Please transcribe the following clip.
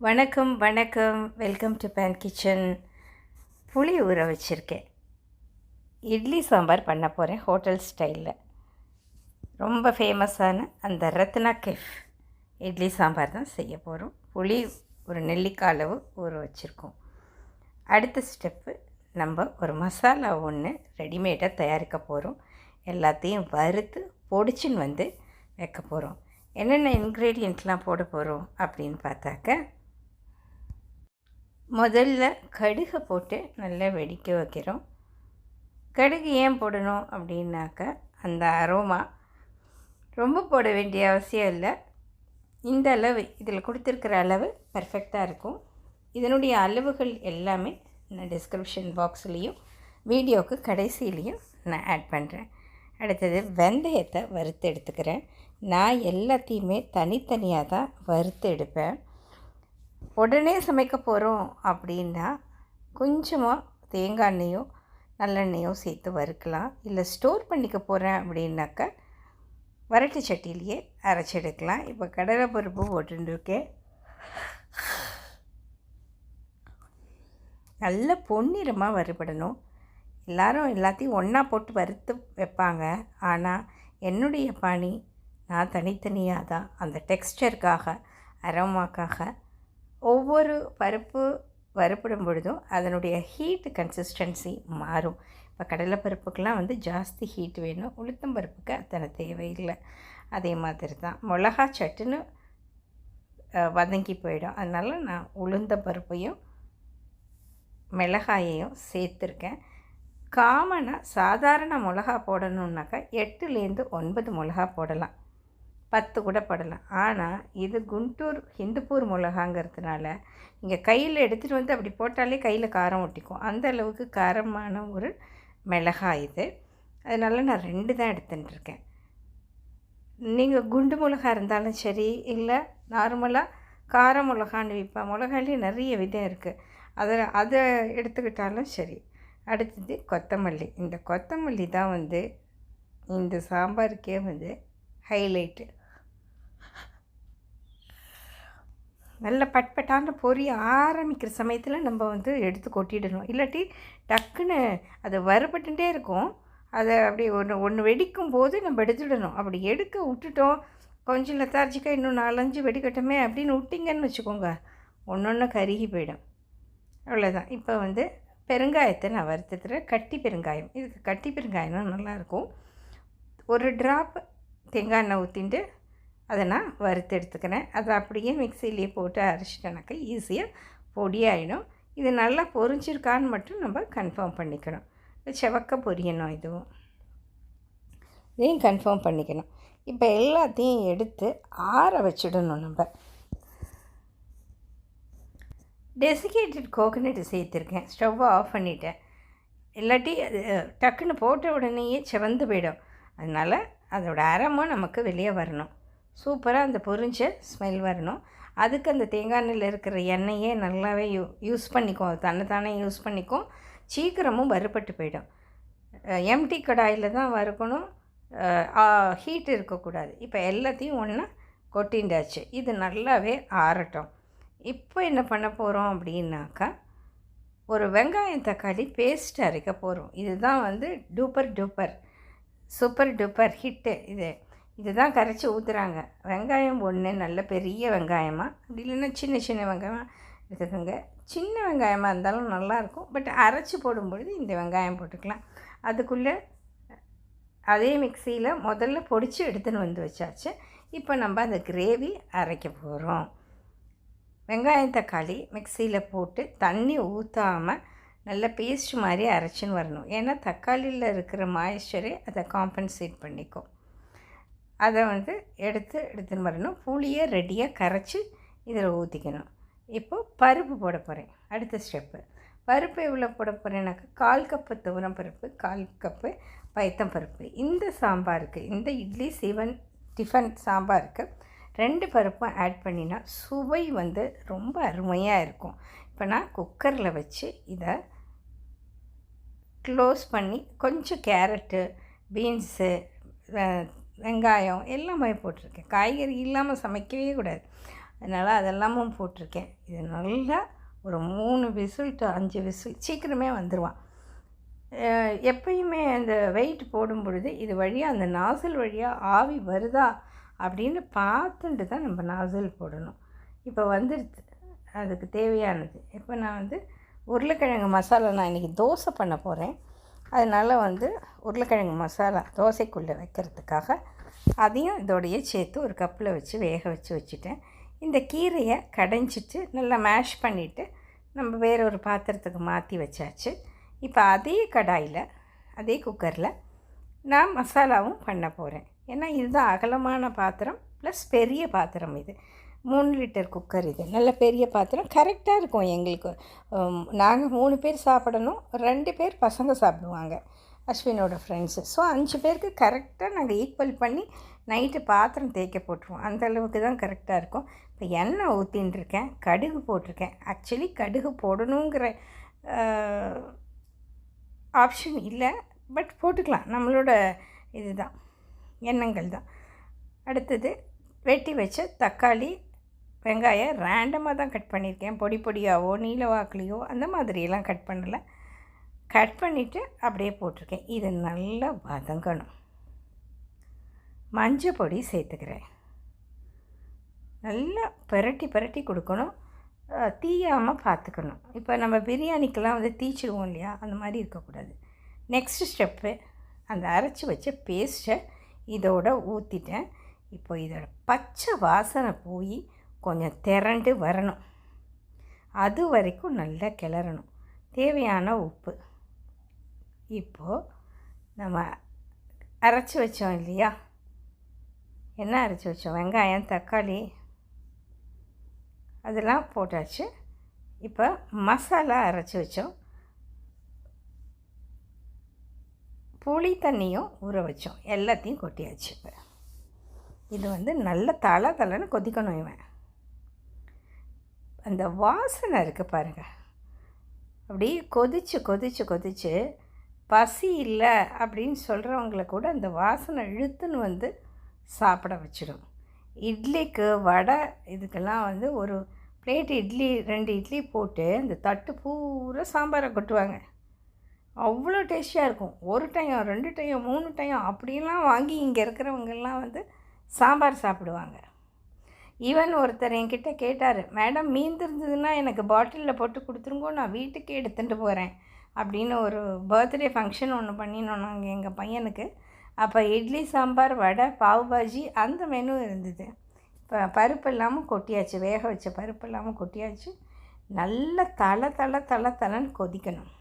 வணக்கம் வணக்கம். Welcome to pan kitchen. புளி ஊற வச்சுருக்கேன். இட்லி சாம்பார் பண்ண போகிறேன் ஹோட்டல் ஸ்டைலில். ரொம்ப ஃபேமஸான அந்த ரத்னா கெஃப் இட்லி சாம்பார் தான் செய்ய போகிறோம். புளி ஒரு நெல்லிக்காய் அளவு ஊற வச்சுருக்கோம். அடுத்த ஸ்டெப்பு, நம்ம ஒரு மசாலா ஒன்று ரெடிமேடாக தயாரிக்க போகிறோம். எல்லாத்தையும் வறுத்து பொடிச்சின்னு வந்து வைக்க போகிறோம். என்னென்ன இன்க்ரீடியண்ட்லாம் போட போகிறோம் அப்படின்னு பார்த்தாக்க, முதல்ல கடுகை போட்டு நல்லா வெடிக்க வைக்கிறோம். கடுகு ஏன் போடணும் அப்படின்னாக்க, அந்த அரோமா ரொம்ப போட வேண்டிய அவசியம் இல்லை. இந்த அளவு, இதில் கொடுத்துருக்கிற அளவு பர்ஃபெக்டாக இருக்கும். இதனுடைய அளவுகள் எல்லாமே நான் டிஸ்கிரிப்ஷன் பாக்ஸ்லேயும் வீடியோவுக்கு கடைசியிலையும் நான் ஆட் பண்ணுறேன். அடுத்தது வெந்தயத்தை வறுத்து எடுத்துக்கிறேன். நான் எல்லாத்தையுமே தனித்தனியாக தான் வறுத்து எடுப்பேன். உடனே சமைக்க போகிறோம் அப்படின்னா கொஞ்சமாக தேங்காய் எண்ணெயோ நல்லெண்ணெயோ சேர்த்து வறுக்கலாம். இல்லை ஸ்டோர் பண்ணிக்க போகிறேன் அப்படின்னாக்கா வரட்டு சட்டியிலையே அரைச்சி எடுக்கலாம். இப்போ கடலைப்பருப்பு போட்டுருக்கேன். நல்ல பொன்னிறமாக வறுபடணும். எல்லோரும் எல்லாத்தையும் ஒன்றா போட்டு வறுத்து வைப்பாங்க. ஆனால் என்னுடைய பாணி, நான் தனித்தனியாக தான் அந்த டெக்ஸ்டருக்காக, அரோமாக்காக ஒவ்வொரு பருப்பு வறுப்படும் பொழுதும் அதனுடைய ஹீட் கன்சிஸ்டன்சி மாறும். இப்போ கடலைப்பருப்புக்கெலாம் ஜாஸ்தி ஹீட் வேணும், உளுத்தம் பருப்புக்கு அத்தனை தேவையில்லை. அதே மாதிரி தான் மிளகா சட்டுன்னு வதங்கி போயிடும். அதனால் நான் உளுந்த பருப்பையும் மிளகாயையும் சேர்த்துருக்கேன். காமனாக சாதாரண மிளகா போடணுன்னாக்கா 8லேருந்து 9 மிளகா போடலாம், 10 கூட போடலாம். ஆனால் இது குண்டூர் ஹிந்துப்பூர் மிளகாங்கிறதுனால நீங்கள் கையில் எடுத்துகிட்டு வந்து அப்படி போட்டாலே கையில் காரம் ஒட்டிக்கும். அந்த அளவுக்கு காரமான ஒரு மிளகாய் இது. அதனால் நான் 2 தான் எடுத்துட்டுருக்கேன். நீங்கள் குண்டு மிளகா இருந்தாலும் சரி, இல்லை நார்மலாக கார மிளகான்னு விற்பேன். மிளகாயிலே நிறைய விதம் இருக்குது, அதை எடுத்துக்கிட்டாலும் சரி. அடுத்தது கொத்தமல்லி. இந்த கொத்தமல்லி தான் இந்த சாம்பாருக்கே ஹைலைட்டு. நல்ல பட்பட்டான பொரிய ஆரம்பிக்கிற சமயத்தில் நம்ம எடுத்து கொட்டிடணும். இல்லாட்டி டக்குன்னு அது வறுபட்டுட்டே இருக்கும். அதை அப்படி ஒன்று வெடிக்கும் போது நம்ம எடுத்துடணும். அப்படி எடுக்க விட்டுட்டோம், கொஞ்சம் லெத்தார்ஜிக்காக இன்னும் 4-5 வெடிக்கட்டுமே அப்படின்னு விட்டிங்கன்னு வச்சுக்கோங்க, ஒன்று கருகி போயிடும். அவ்வளோதான். இப்போ பெருங்காயத்தை நான் வறுத்துக்கிறேன். கட்டி பெருங்காயம். இதுக்கு கட்டி பெருங்காயம்னா நல்லாயிருக்கும். ஒரு ட்ராப் தேங்காய் எண்ணெய் ஊற்றிட்டு அதை நான் வறுத்து எடுத்துக்கிறேன். அதை அப்படியே மிக்சியிலே போட்டு அரைச்சிட்டோனாக்கா ஈஸியாக பொடியாயிடும். இது நல்லா பொரிஞ்சிருக்கான்னு மட்டும் நம்ம கன்ஃபார்ம் பண்ணிக்கணும். செவக்க பொரியணும். இதையும் கன்ஃபார்ம் பண்ணிக்கணும். இப்போ எல்லாத்தையும் எடுத்து ஆற வச்சிடணும். நம்ம டெசிகேட்டட் கோகனட் சேர்த்துருக்கேன். ஸ்டவ்வை ஆஃப் பண்ணிட்டேன். இல்லாட்டி அது டக்குன்னு போட்ட உடனேயே செவந்து போயிடும். அதனால் அதோடய அரைமும் நமக்கு வெளியே வரணும். சூப்பராக அந்த பொரிஞ்ச ஸ்மெல் வரணும். அதுக்கு அந்த தேங்காய் எண்ணெயில் இருக்கிற எண்ணெயே நல்லாவே யூஸ் பண்ணிக்கும். அது தன்னைத்தானே யூஸ் பண்ணிக்கும். சீக்கிரமும் வறுபட்டு போயிடும். எம்டி கடாயில் தான் வறுக்கணும், ஹீட் இருக்கக்கூடாது. இப்போ எல்லாத்தையும் ஒன்றா கொட்டிண்டாச்சு. இது நல்லாவே ஆறட்டும். இப்போ என்ன பண்ண போகிறோம் அப்படின்னாக்கா, ஒரு வெங்காயம் தக்காளி பேஸ்ட் அரைக்க போகிறோம். இதுதான் சூப்பர் டூப்பர் ஹிட்டு. இதுதான் கரைச்சி ஊற்றுறாங்க. வெங்காயம் ஒன்று நல்ல பெரிய வெங்காயமாக, அப்படி இல்லைன்னா சின்ன சின்ன வெங்காயமாக எடுத்துக்கோங்க. சின்ன வெங்காயமாக இருந்தாலும் நல்லாயிருக்கும். பட் அரைச்சி போடும்பொழுது இந்த வெங்காயம் போட்டுக்கலாம். அதுக்குள்ளே அதே மிக்சியில் முதல்ல பொடிச்சு எடுத்துன்னு வச்சாச்சு. இப்போ நம்ம அந்த கிரேவி அரைக்க போகிறோம். வெங்காயம் தக்காளி மிக்சியில் போட்டு தண்ணி ஊற்றாமல் நல்ல பேஸ்ட் மாதிரி அரைச்சின்னு வரணும். ஏன்னா தக்காளியில் இருக்கிற மாய்ஸ்சரே அதை காம்பன்சேட் பண்ணிக்கும். அதை எடுத்துன்னு வரணும். புளியை ரெடியாக கரைச்சி இதில் ஊற்றிக்கணும். இப்போது பருப்பு போட போகிறேன். அடுத்த ஸ்டெப்பு, பருப்பு எவ்வளோ போட போகிறேன்னாக்கா 1/4 கப்பு துவரம் பருப்பு, 1/4 கப்பு பயத்தம் பருப்பு. இந்த சாம்பாருக்கு, இந்த இட்லி டிஃபன் சாம்பாருக்கு 2 பருப்பும் ஆட் பண்ணினா சுவை ரொம்ப அருமையாக இருக்கும். இப்போ நான் குக்கரில் வச்சு இதை க்ளோஸ் பண்ணி கொஞ்சம் கேரட்டு, பீன்ஸு, வெங்காயம் எல்லாமே போட்டிருக்கேன். காய்கறி இல்லாமல் சமைக்கவே கூடாது. அதனால் அதெல்லாமும் போட்டிருக்கேன். இது நல்லா ஒரு 3 விசில் டு 5 விசில் சீக்கிரமே வந்துடுவான். எப்பயுமே அந்த வெயிட் போடும் பொழுது இது வழியாக அந்த நாசில் வழியாக ஆவி வருதா அப்படின்னு பார்த்துட்டு தான் நம்ம நாசில் போடணும். இப்போ வந்துடுது அதுக்கு தேவையானது. இப்போ நான் உருளைக்கிழங்கு மசாலா நான் இன்றைக்கி தோசை பண்ண போகிறேன். அதனால் உருளைக்கிழங்கு மசாலா தோசைக்குள்ளே வைக்கிறதுக்காக அதையும் இதோடையே சேர்த்து ஒரு கப்பில் வச்சு வேக வச்சுட்டேன். இந்த கீரையை கடைஞ்சிட்டு நல்லா மேஷ் பண்ணிவிட்டு நம்ம வேற ஒரு பாத்திரத்துக்கு மாற்றி வச்சாச்சு. இப்போ அதே கடாயில் அதே குக்கரில் நான் மசாலாவும் பண்ண போகிறேன். ஏன்னா இதுதான் அகலமான பாத்திரம் ப்ளஸ் பெரிய பாத்திரம். இது 3 லிட்டர் குக்கர். இது நல்ல பெரிய பாத்திரம், கரெக்டாக இருக்கும் எங்களுக்கு. நாங்கள் 3 பேர் சாப்பிடணும், 2 பேர் பசங்க சாப்பிடுவாங்க, அஸ்வினோட ஃப்ரெண்ட்ஸு. ஸோ 5 பேருக்கு கரெக்டாக நாங்கள் ஈக்குவல் பண்ணி நைட்டு பாத்திரம் தேய்க்க போட்டுருவோம். அந்தளவுக்கு தான் கரெக்டாக இருக்கும். இப்போ எண்ணெய் ஊற்றின்னு இருக்கேன், கடுகு போட்டிருக்கேன். ஆக்சுவலி கடுகு போடணுங்கிற ஆப்ஷன் இல்லை, பட் போட்டுக்கலாம், நம்மளோட இதுதான் எண்ணங்கள் தான். அடுத்தது வெட்டி வச்ச தக்காளி வெங்காயம் ரேண்டமாக தான் கட் பண்ணியிருக்கேன். பொடி பொடியாவோ நீல வாக்குலையோ அந்த மாதிரியெல்லாம் கட் பண்ணலை. கட் பண்ணிவிட்டு அப்படியே போட்டிருக்கேன். இது நல்லா வதங்கணும். மஞ்சள் பொடி சேர்த்துக்கிறேன். நல்லா பரட்டி கொடுக்கணும், தீயாமல் பார்த்துக்கணும். இப்போ நம்ம பிரியாணிக்கெலாம் தீச்சிடுவோம் இல்லையா, அந்த மாதிரி இருக்கக்கூடாது. நெக்ஸ்ட்டு ஸ்டெப்பு, அந்த அரைச்சி வச்ச பேஸ்ட்டை இதோட ஊற்றிட்டேன். இப்போ இதோட பச்சை வாசனை போய் கொஞ்சம் திரண்டு வரணும். அது வரைக்கும் நல்லா கிளறணும். தேவையான உப்பு. இப்போது நம்ம அரைச்சி வச்சோம் இல்லையா, என்ன அரைச்சி வச்சோம், வெங்காயம் தக்காளி அதெல்லாம் போட்டாச்சு. இப்போ மசாலா அரைச்சி வச்சோம், புளி தண்ணியும் ஊற வச்சோம், எல்லாத்தையும் கொட்டியாச்சு. இப்போ இது நல்ல தலைன்னு கொதிக்கணும். இவன் அந்த வாசனை இருக்குது பாருங்கள், அப்படியே கொதிச்சு பசி இல்லை அப்படின்னு சொல்கிறவங்கள கூட அந்த வாசனை இழுத்துன்னு சாப்பிட வச்சிடும். இட்லிக்கு வடை இதுக்கெல்லாம் ஒரு பிளேட் இட்லி 2 இட்லி போட்டு அந்த தட்டு பூரா சாம்பாரை கொட்டுவாங்க. அவ்வளோ டேஸ்டியாக இருக்கும். 1 டைம் 2 டைம் 3 டைம் அப்படிலாம் வாங்கி இங்கே இருக்கிறவங்கெல்லாம் சாம்பார் சாப்பிடுவாங்க. ஈவன் ஒருத்தர் என்கிட்ட கேட்டார், மேடம் மீந்திருந்ததுன்னா எனக்கு பாட்டிலில் போட்டு கொடுத்துருங்கோ, நான் வீட்டுக்கே எடுத்துகிட்டு போகிறேன் அப்படின்னு. ஒரு பர்த்டே ஃபங்க்ஷன் ஒன்று பண்ணினோம் நாங்கள் எங்கள் பையனுக்கு. அப்போ இட்லி சாம்பார் வடை பாவு பாஜி அந்த மெனு இருந்தது. இப்போ பருப்பு இல்லாமல் கொட்டியாச்சு, வேக வச்ச பருப்பு இல்லாமல் கொட்டியாச்சு. நல்ல தலை தலைன்னு கொதிக்கணும்.